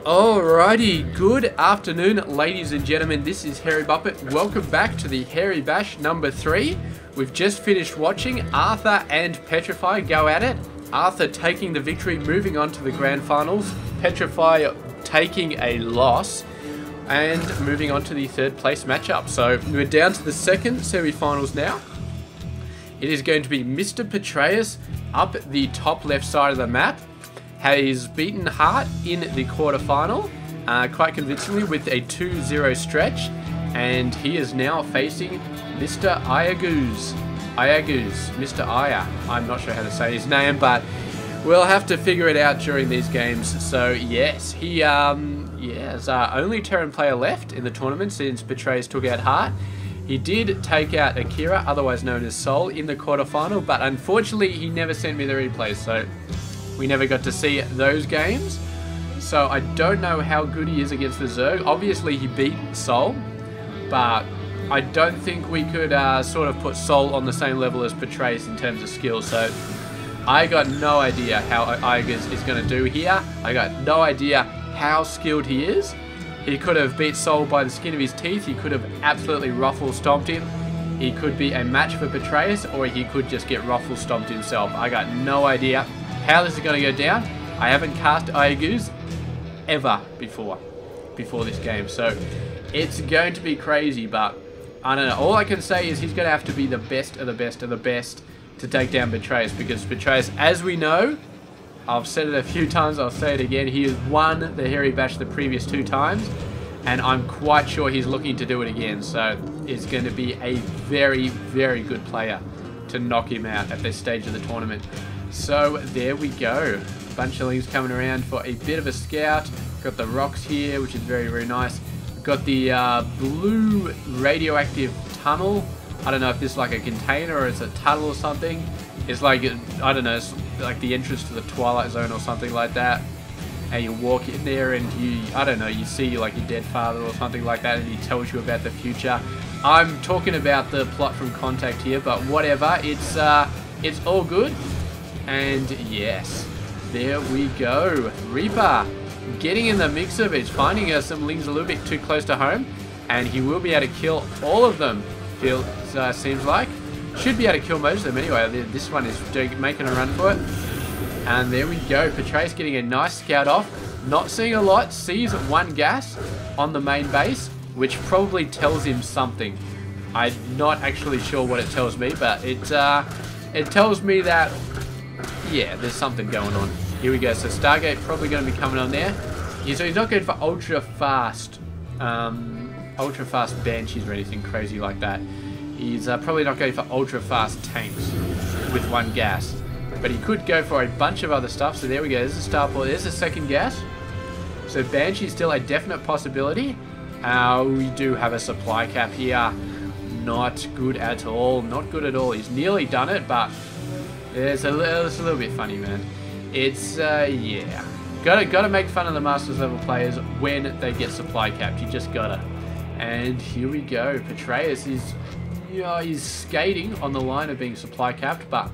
Alrighty, good afternoon ladies and gentlemen, this is Hairy Buppet. Welcome back to the Hairy Bash number 3. We've just finished watching Arthur and Petrify go at it. Arthur taking the victory, moving on to the grand finals. Petrify taking a loss and moving on to the third place matchup. So we're down to the second semi-finals now. It is going to be Mr. Petraeus up the top left side of the map. Has beaten Hart in the quarterfinal quite convincingly with a 2-0 stretch, and he is now facing Mr. Iaguz. Mr. Aya. I'm not sure how to say his name, but we'll have to figure it out during these games. So yes, he is only Terran player left in the tournament since Petraeus took out Hart. He did take out Akira, otherwise known as Sol, in the quarterfinal, but unfortunately he never sent me the replays, so we never got to see those games. So I don't know how good he is against the Zerg. Obviously he beat Sol, but I don't think we could sort of put Sol on the same level as Petraeus in terms of skill. So I got no idea how Iaguz is going to do here. I got no idea how skilled he is. He could have beat Sol by the skin of his teeth. He could have absolutely ruffle stomped him. He could be a match for Petraeus, or he could just get ruffle stomped himself. I got no idea how this is going to go down. I haven't cast Iaguz ever before this game, so it's going to be crazy, but I don't know. All I can say is he's going to have to be the best of the best of the best to take down Petraeus, because Petraeus, as we know, I've said it a few times, I'll say it again, he has won the Hairy Bash the previous 2 times, and I'm quite sure he's looking to do it again, so it's going to be a very, very good player to knock him out at this stage of the tournament. So there we go. Bunch of leaves coming around for a bit of a scout. Got the rocks here, which is very, very nice. Got the blue radioactive tunnel. I don't know if this is like a container or it's a tunnel or something. It's like, I don't know, it's like the entrance to the Twilight Zone or something like that. And you walk in there and you, I don't know, you see like your dead father or something like that, and he tells you about the future. I'm talking about the plot from Contact here, but whatever. It's all good. And yes, there we go. Reaper getting in the mixer, but he's finding some lings a little bit too close to home, and he will be able to kill all of them. Seems like should be able to kill most of them anyway. This one is making a run for it, and there we go. Petraeus getting a nice scout off. Not seeing a lot. Sees 1 gas on the main base, which probably tells him something. I'm not actually sure what it tells me, but it tells me that, yeah, there's something going on. Here we go. So Stargate probably going to be coming on there. So he's not going for ultra fast Banshees or anything crazy like that. He's probably not going for ultra fast tanks with 1 gas, but he could go for a bunch of other stuff. So there we go. There's a starport. There's a second gas. So Banshee's still a definite possibility. We do have a supply cap here. Not good at all. Not good at all. He's nearly done it, but it's a little bit funny, man. It's, yeah. Gotta make fun of the Masters level players when they get supply capped. You just gotta. And here we go. Petraeus is, he's skating on the line of being supply capped, but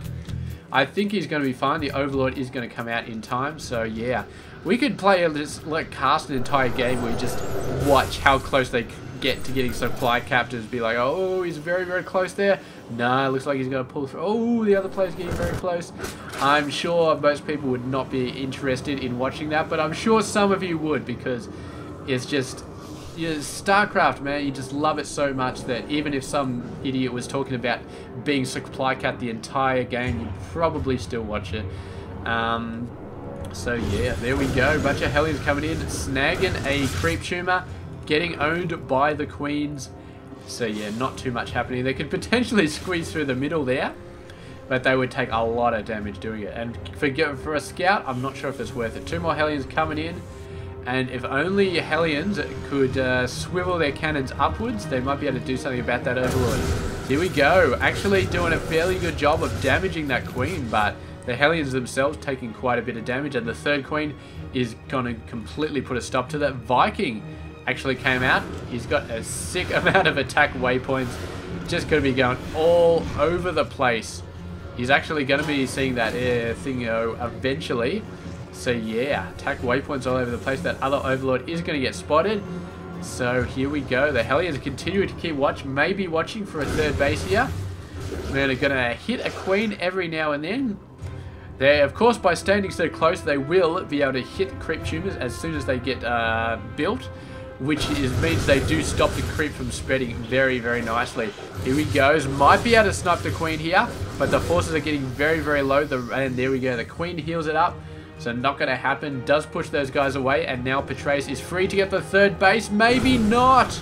I think he's going to be fine. The Overlord is going to come out in time, so yeah. We could play, like, cast an entire game where we just watch how close they get to getting supply capped, and be like, oh, he's very, very close there. No, looks like he's going to pull through. Oh, the other player's getting very close. I'm sure most people would not be interested in watching that, but I'm sure some of you would, because it's just, Starcraft, man, you just love it so much that even if some idiot was talking about being supply capped the entire game, you'd probably still watch it. So yeah, there we go. Bunch of Hellions coming in, snagging a creep tumor, getting owned by the Queens. So yeah, not too much happening. They could potentially squeeze through the middle there, but they would take a lot of damage doing it. And for a scout, I'm not sure if it's worth it. 2 more Hellions coming in, and if only Hellions could swivel their cannons upwards, they might be able to do something about that Overlord. Here we go. Actually doing a fairly good job of damaging that Queen, but the Hellions themselves taking quite a bit of damage, and the 3rd Queen is going to completely put a stop to that. Viking actually came out. He's got a sick amount of attack waypoints. Just going to be going all over the place. He's actually going to be seeing that thing eventually. So yeah, attack waypoints all over the place. That other Overlord is going to get spotted. So here we go. The Hellions are continuing to keep watch, maybe watching for a third base here. They're going to hit a Queen every now and then. They, of course, by standing so close, they will be able to hit creep tumors as soon as they get built, which means they do stop the creep from spreading very, very nicely. Here he goes. Might be able to snipe the Queen here, but the forces are getting very, very low. And there we go. The Queen heals it up, so not going to happen. Does push those guys away, and now Petraeus is free to get the third base. Maybe not.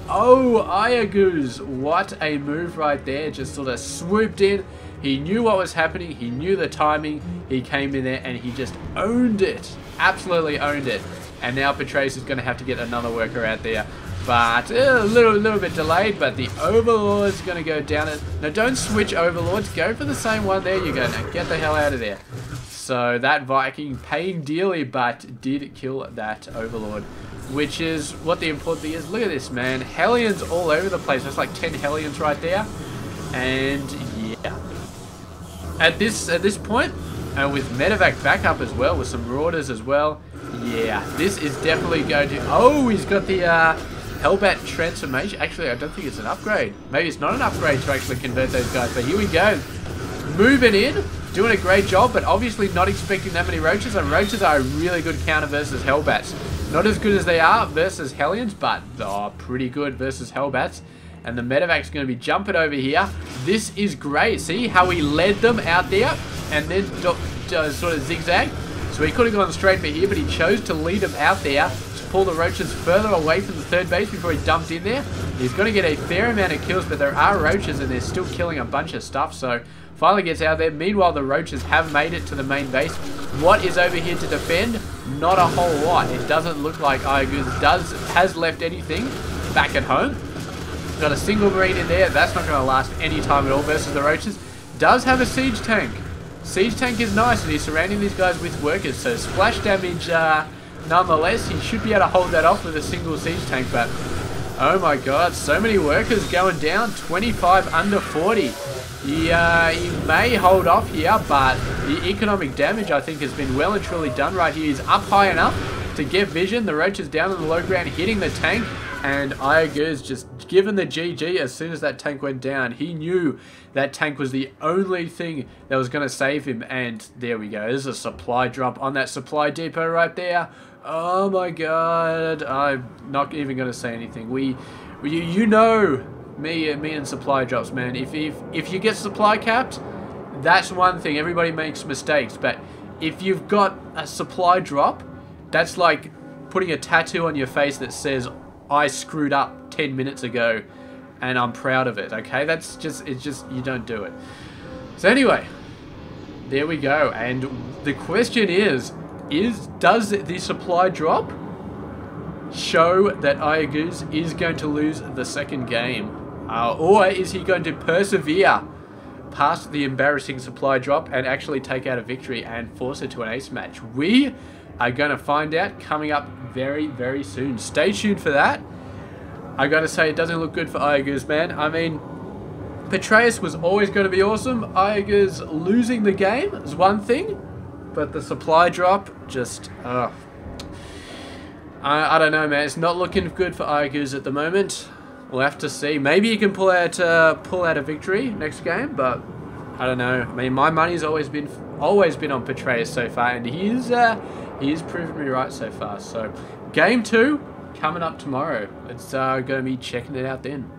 Oh, Iaguz. What a move right there. Just sort of swooped in. He knew what was happening. He knew the timing. He came in there and he just owned it. Absolutely owned it. And now Petraeus is going to have to get another worker out there. But a little bit delayed. But the Overlord's going to go down it. Now don't switch Overlords. Go for the same one. There you go. Now get the hell out of there. So that Viking paying dearly, but did kill that Overlord. Which is what the important thing is. Look at this, man. Hellions all over the place. There's like 10 Hellions right there. And yeah. At this point, with Medevac backup as well, with some Marauders as well, yeah, this is definitely going to... Oh, he's got the Hellbat transformation. Actually, I don't think it's an upgrade. Maybe it's not an upgrade to actually convert those guys, but here we go. Moving in, doing a great job, but obviously not expecting that many Roaches, and Roaches are a really good counter versus Hellbats. Not as good as they are versus Hellions, but pretty good versus Hellbats. And the Medevac's going to be jumping over here. This is great. See how he led them out there and then sort of zigzag. So he could have gone straight for here, but he chose to lead them out there to pull the Roaches further away from the third base before he dumped in there. He's going to get a fair amount of kills, but there are Roaches and they're still killing a bunch of stuff. So finally gets out there. Meanwhile, the Roaches have made it to the main base. What is over here to defend? Not a whole lot. It doesn't look like Iaguz has left anything back at home. Got a single Marine in there. That's not going to last any time at all versus the Roaches. Does have a Siege Tank. Siege Tank is nice, and he's surrounding these guys with workers. So splash damage nonetheless. He should be able to hold that off with a single Siege Tank. But oh my god, so many workers going down. 25 under 40. He may hold off here, but the economic damage I think has been well and truly done right here. He's up high enough to get vision. The Roach is down on the low ground hitting the tank, and Iaguz just given the GG as soon as that tank went down. He knew that tank was the only thing that was going to save him, and there we go. There's a supply drop on that supply depot right there. Oh my god, I'm not even going to say anything. You know me and supply drops, man. If you get supply capped, that's one thing. Everybody makes mistakes, but if you've got a supply drop, that's like putting a tattoo on your face that says I screwed up 10 minutes ago and I'm proud of it. Okay, it's just you don't do it. So anyway, there we go. And the question is does the supply drop show that Iaguz is going to lose the second game? Or is he going to persevere past the embarrassing supply drop and actually take out a victory and force it to an ace match? We are going to find out coming up very, very soon. Stay tuned for that. I got to say, it doesn't look good for Iaguz, man. I mean, Petraeus was always going to be awesome. Iaguz losing the game is one thing, but the supply drop just... I don't know, man. It's not looking good for Iaguz at the moment. We'll have to see. Maybe he can pull out a victory next game, but I don't know. I mean, my money's always been on Petraeus so far, and he's proven me right so far. So, game 2 coming up tomorrow. It's going to be checking it out then.